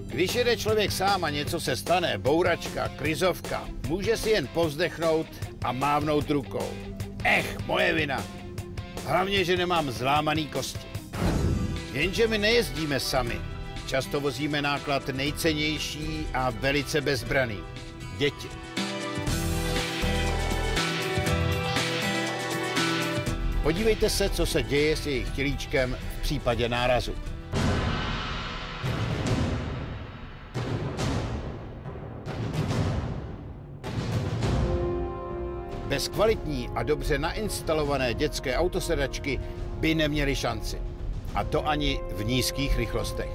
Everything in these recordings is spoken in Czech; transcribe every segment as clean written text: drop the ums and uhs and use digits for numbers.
Když jede člověk sám a něco se stane, bouračka, krizovka, může si jen povzdechnout a mávnout rukou. Moje vina. Hlavně, že nemám zlámaný kosti. Jenže my nejezdíme sami. Často vozíme náklad nejcennější a velice bezbraný. Děti. Podívejte se, co se děje s jejich tělíčkem v případě nárazu. Bez kvalitní a dobře nainstalované dětské autosedačky by neměly šanci. A to ani v nízkých rychlostech.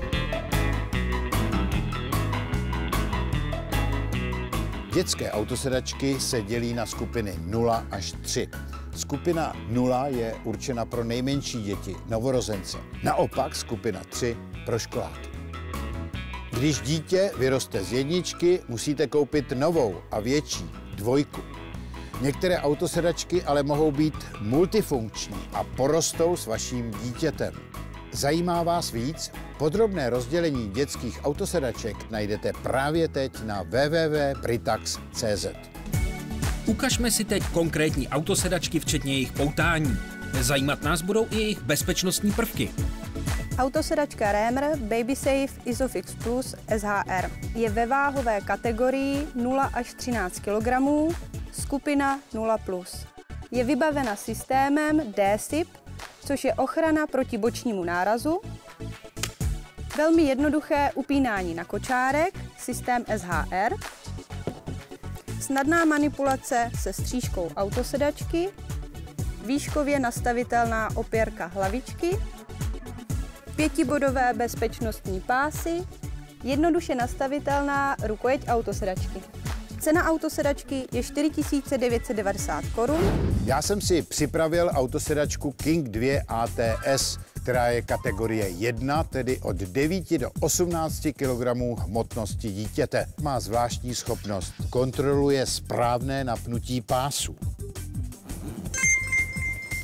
Dětské autosedačky se dělí na skupiny 0 až 3. Skupina 0 je určena pro nejmenší děti, novorozence. Naopak skupina 3 pro školáky. Když dítě vyroste z jedničky, musíte koupit novou a větší, 2. Některé autosedačky ale mohou být multifunkční a porostou s vaším dítětem. Zajímá vás víc? Podrobné rozdělení dětských autosedaček najdete právě teď na www.britax.cz. Ukažme si teď konkrétní autosedačky, včetně jejich poutání. Zajímat nás budou i jejich bezpečnostní prvky. Autosedačka Rémer BabySafe Isofix Plus SHR je ve váhové kategorii 0 až 13 kg, skupina 0+. Je vybavena systémem D-SIP, což je ochrana proti bočnímu nárazu, velmi jednoduché upínání na kočárek, systém SHR, snadná manipulace se střížkou autosedačky, výškově nastavitelná opěrka hlavičky, 5bodové bezpečnostní pásy, jednoduše nastavitelná rukojeť autosedačky. Cena autosedačky je 4 990 Kč. Já jsem si připravil autosedačku King 2 ATS, která je kategorie 1, tedy od 9 do 18 kg hmotnosti dítěte. Má zvláštní schopnost, kontroluje správné napnutí pásů.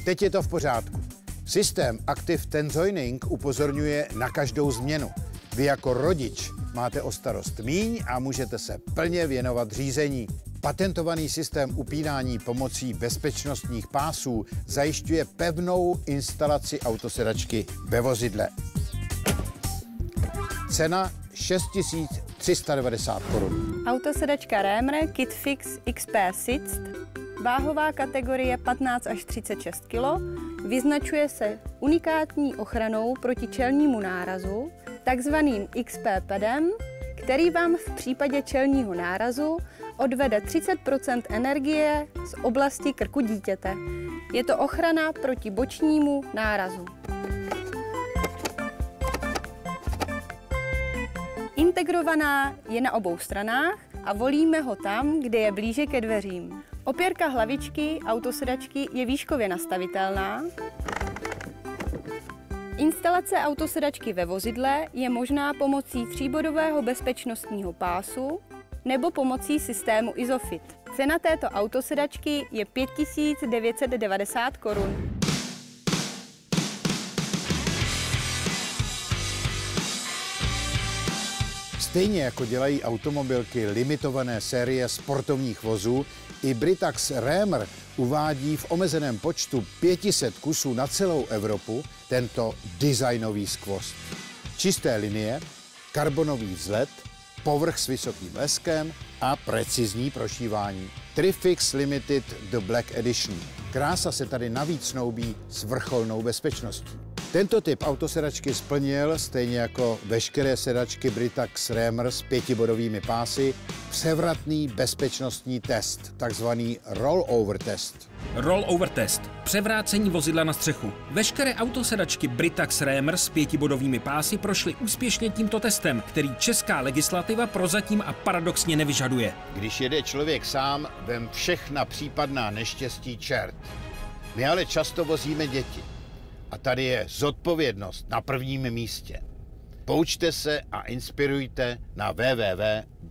Teď je to v pořádku. Systém Active Tensioning upozorňuje na každou změnu. Vy jako rodič máte o starost míň a můžete se plně věnovat řízení. Patentovaný systém upínání pomocí bezpečnostních pásů zajišťuje pevnou instalaci autosedačky ve vozidle. Cena 6 390 Kč. Autosedačka Rémer KidFix XP Sitzt, váhová kategorie 15 až 36 kg, vyznačuje se unikátní ochranou proti čelnímu nárazu, takzvaným XP padem, který vám v případě čelního nárazu odvede 30 % energie z oblasti krku dítěte. Je to ochrana proti bočnímu nárazu. Integrovaná je na obou stranách a volíme ho tam, kde je blíže ke dveřím. Opěrka hlavičky autosedačky je výškově nastavitelná. Instalace autosedačky ve vozidle je možná pomocí 3bodového bezpečnostního pásu nebo pomocí systému Isofit. Cena této autosedačky je 5 990 Kč. Stejně jako dělají automobilky limitované série sportovních vozů, i Britax Rémer uvádí v omezeném počtu 500 kusů na celou Evropu tento designový skvost. Čisté linie, karbonový vzhled, povrch s vysokým leskem a precizní prošívání. Trifix Limited The Black Edition. Krása se tady navíc snoubí s vrcholnou bezpečností. Tento typ autosedačky splnil, stejně jako veškeré sedačky Britax Rémer s 5bodovými pásy, převratný bezpečnostní test, takzvaný rollover test. Rollover test. Převrácení vozidla na střechu. Veškeré autosedačky Britax Rémer s 5bodovými pásy prošly úspěšně tímto testem, který česká legislativa prozatím a paradoxně nevyžaduje. Když jede člověk sám, vem všechna případná neštěstí čert. My ale často vozíme děti. A tady je zodpovědnost na prvním místě. Poučte se a inspirujte na www.britax.cz.